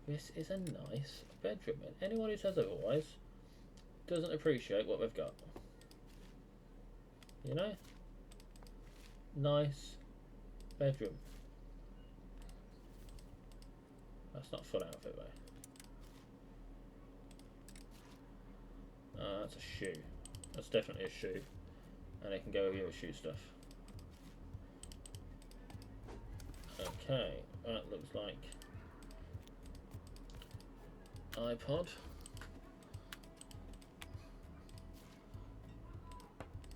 This is a nice bedroom, and anyone who says otherwise doesn't appreciate what we've got. You know? Nice bedroom. That's not a full outfit though. That's a shoe. That's definitely a shoe. And it can go with your shoe stuff. Okay, that looks like iPod.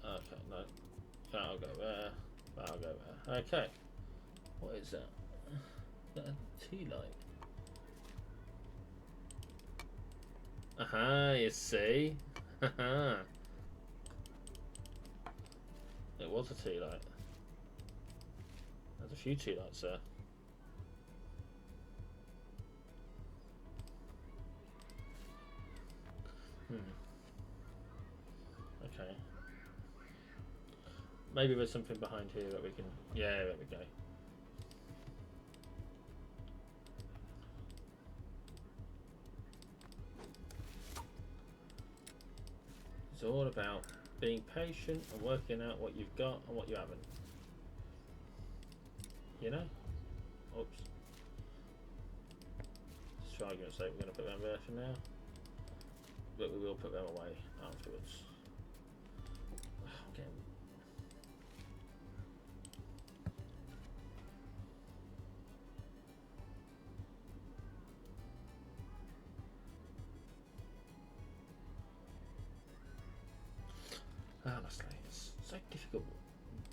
Okay, no. That'll go there. That'll go there. Okay. What is that? Is that a tea light? Aha, you see? Haha. It was a tea light. There's a few tea lights there. Okay. Maybe there's something behind here that we can... Yeah, there we go. It's all about being patient and working out what you've got and what you haven't. You know? Oops. Just for argument's sake, we're going to put them there for now. But we will put them away afterwards. Okay. Honestly, it's so difficult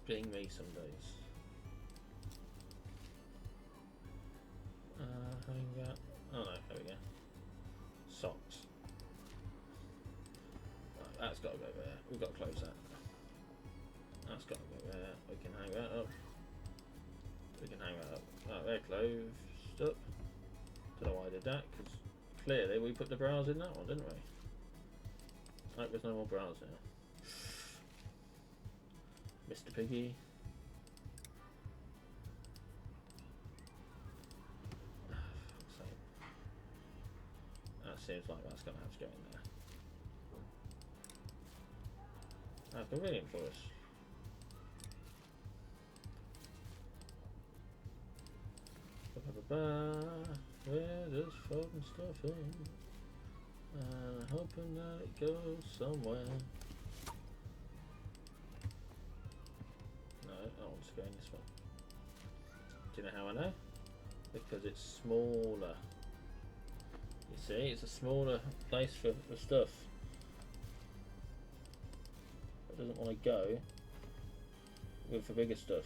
being me some days. Oh no, there we go. Socks. Right, that's got to go there. We've got to close that. That's got to go there. We can hang that up. We can hang that up. Right, they're closed up. Don't know why I did that, because clearly we put the bras in that one, didn't we? Like there's no more bras now. Mr. Piggy. That seems like that's going to have to go in there. That's convenient for us. Where does folding stuff in? Hoping that it goes somewhere. No, I want to go in this one. Do you know how I know? Because it's smaller. You see, it's a smaller place for the stuff. It doesn't want to go with the bigger stuff.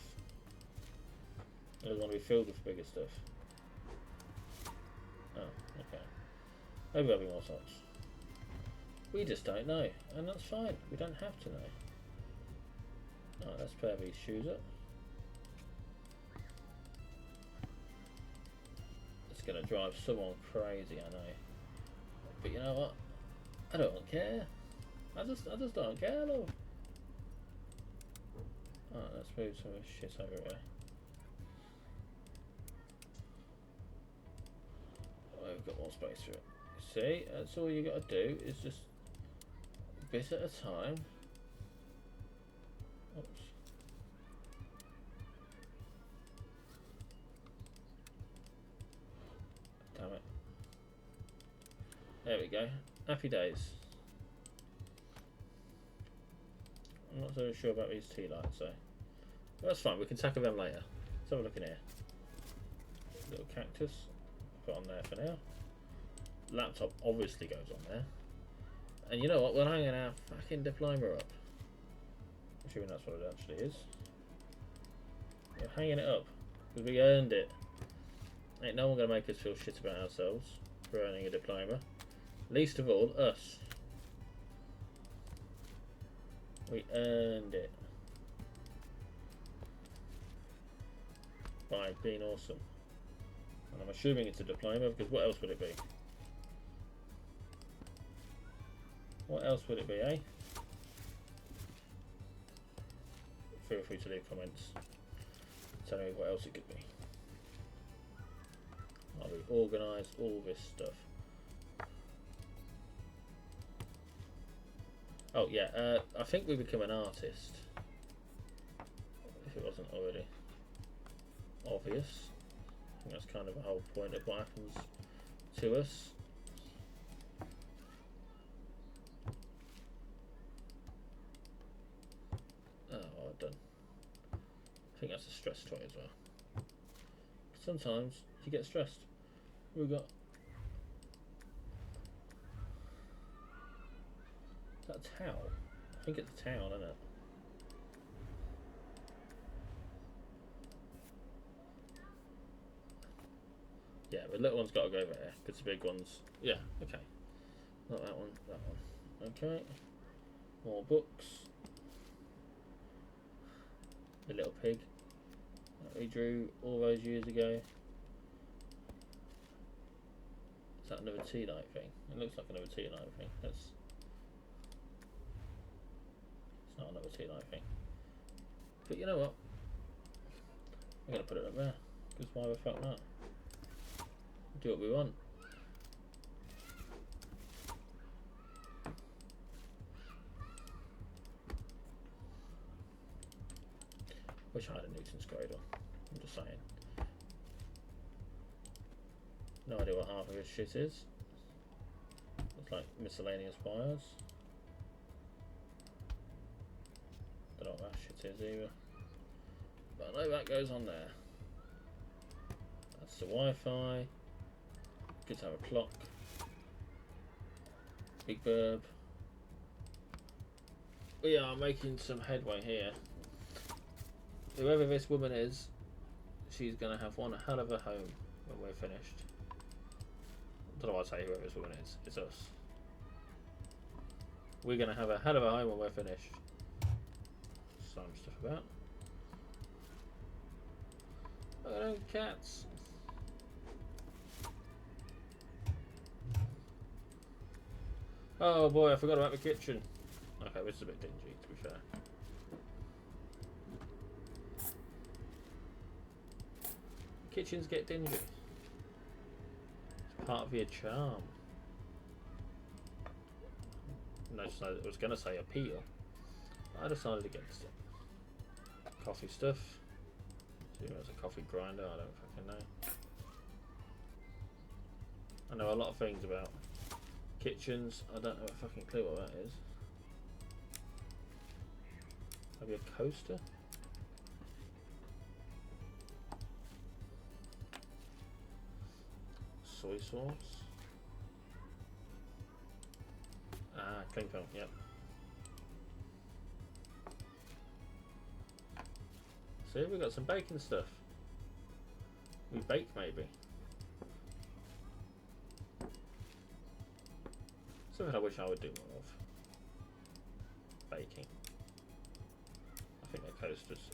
It doesn't want to be filled with bigger stuff. Oh, okay. Maybe there'll be more socks. We just don't know, and that's fine. We don't have to know. Alright, let's pair these shoes up. It's going to drive someone crazy, I know. But you know what? I don't care. I just don't care, love. Alright, let's move some of this shit over here. Oh, we've got more space for it. See, that's all you got to do is just a bit at a time. Oops. There we go. Happy days. I'm not so sure about these tea lights, so that's fine. We can tackle them later. Let's have a look in here. Little cactus. Put on there for now. Laptop obviously goes on there. And you know what? We're hanging our fucking diploma up. I'm assuming that's what it actually is. We're hanging it up because we earned it. Ain't no one gonna make us feel shit about ourselves for earning a diploma. Least of all, us. We earned it by being awesome. And I'm assuming it's a diploma because what else would it be? What else would it be, eh? Feel free to leave comments telling me what else it could be. I'll reorganise all this stuff. Oh yeah, I think we become an artist. If it wasn't already obvious. I think that's kind of the whole point of what happens to us. Oh, well done. I think that's a stress toy as well. Sometimes you get stressed. We've got... Is that a towel? I think it's a towel, isn't it? Yeah, the little one's got to go over there because the big one's... Yeah, okay. Not that one, that one. Okay. More books. The little pig that we drew all those years ago. Is that another tea light thing? It looks like another tea light thing. It's not another tea light thing. But you know what? I'm going to put it up there. Because why the fuck not? Do what we want. Wish I had a Newton's cradle. I'm just saying. No idea what half of this shit is. It's like miscellaneous wires. Don't know what that shit is either. But I know that goes on there. That's the Wi-Fi. Good to have a clock. Big burb. We are making some headway here. Whoever this woman is, she's going to have one hell of a home when we're finished. I don't know why I say whoever this woman is. It's us. We're going to have a hell of a home when we're finished. Some stuff about. Look at them cats. Oh boy, I forgot about the kitchen. Okay, this is a bit dingy, to be fair. Kitchens get dingy. It's part of your charm. No, I was going to say appeal. I decided against it. Coffee stuff. See, there's a coffee grinder. I don't fucking know. I know a lot of things about kitchens. I don't have a fucking clue what that is. Maybe a coaster? Soy sauce. Ah, cling film, yep. See, we've got some baking stuff. We bake, maybe. Something I wish I would do more of. Baking. I think they're coasters.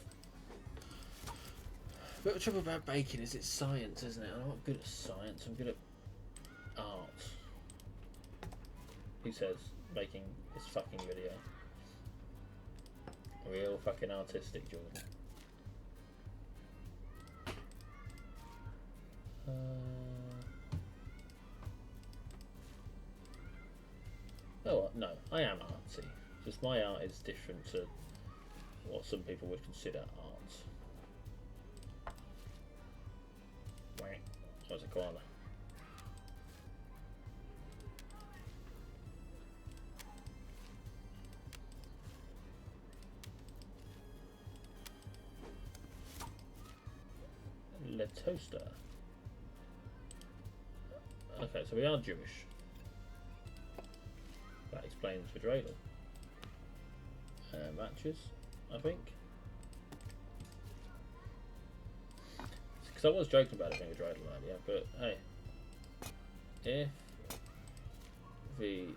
But the trouble about baking is it's science, isn't it? I'm not good at science, I'm good at art. Who says making this fucking video? Real fucking artistic, Jordan. Oh no, I am artsy. Just my art is different to what some people would consider art. Wait, so it's a koala. toaster. Okay, so we are Jewish. That explains the dreidel. Matches, I think. Because I was joking about it being a dreidel earlier, but hey, if the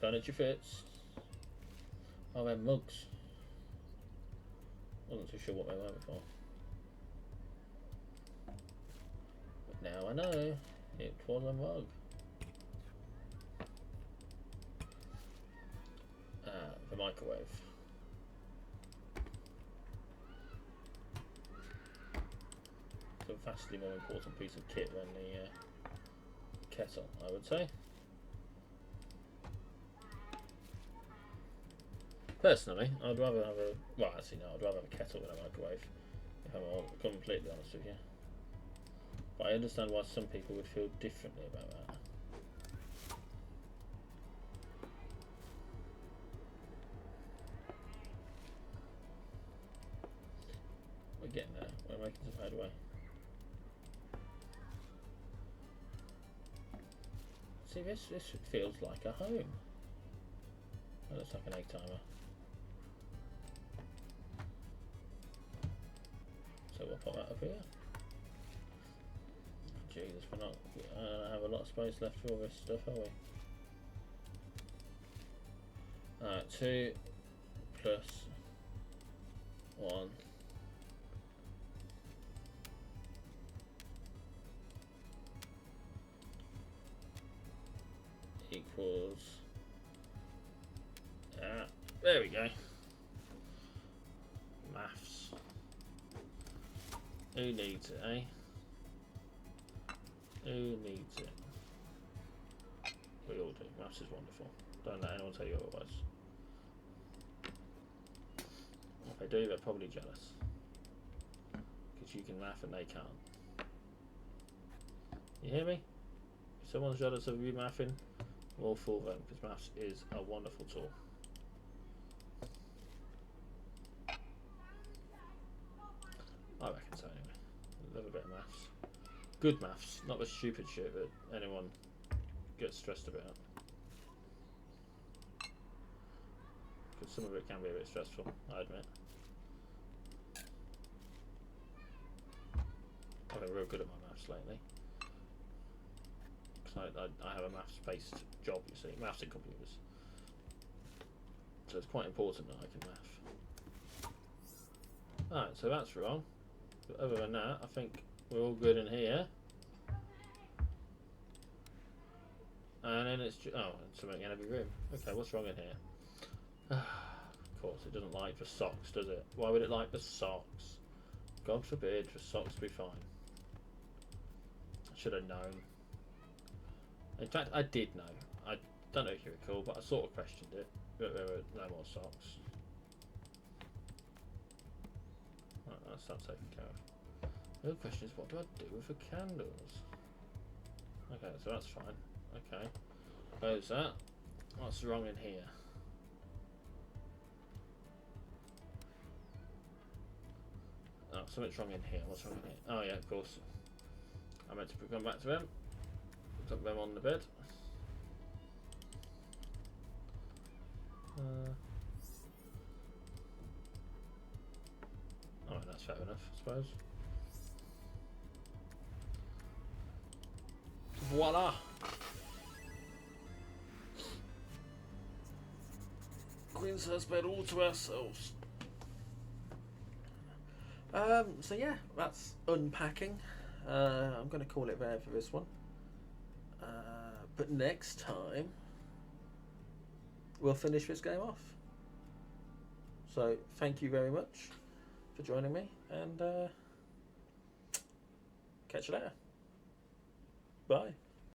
furniture fits, oh, they're mugs. Wasn't too sure what they were before, but now I know it was a mug. The microwave. It's a vastly more important piece of kit than the kettle, I would say. Personally, I'd rather have a... Well, actually, no, I'd rather have a kettle than a microwave, if I'm completely honest with you. But I understand why some people would feel differently about that. We're getting there. We're making some headway. See, this feels like a home. That looks like an egg timer. So we'll pop that up here. Jesus, we're not have a lot of space left for all this stuff, are we? Alright, 2 plus 1 equals... there we go. Maths. Who needs it, eh? Who needs it? We all do. Maths is wonderful. Don't let anyone tell you otherwise. If they do, they're probably jealous. Because you can math and they can't. You hear me? If someone's jealous of you mathing, I'm all for them, because maths is a wonderful tool. I reckon so anyway. Love a bit of maths. Good maths, not the stupid shit that anyone gets stressed about. Because some of it can be a bit stressful, I admit. I've been real good at my maths lately. Because I have a maths-based job, you see, maths and computers. So it's quite important that I can math. Alright, so that's wrong. But other than that, I think we're all good in here. And then it's something in every room. Okay, what's wrong in here? Of course, it doesn't like the socks, does it? Why would it like the socks? God forbid the socks be fine. I should have known. In fact, I did know. I don't know if you recall, but I sort of questioned it. But there were no more socks. Right, that's that taken care of. The other question is, what do I do with the candles? Okay, so that's fine. Okay, close that. What's wrong in here? Oh, something's wrong in here. What's wrong in here? Oh yeah, of course. I meant to come back to them. Put them on the bed. Oh, that's fair enough, I suppose. Voila! Queen size bed all to ourselves. So yeah, that's unpacking. I'm going to call it there for this one. But next time, we'll finish this game off. So thank you very much for joining me, and catch you later. Bye.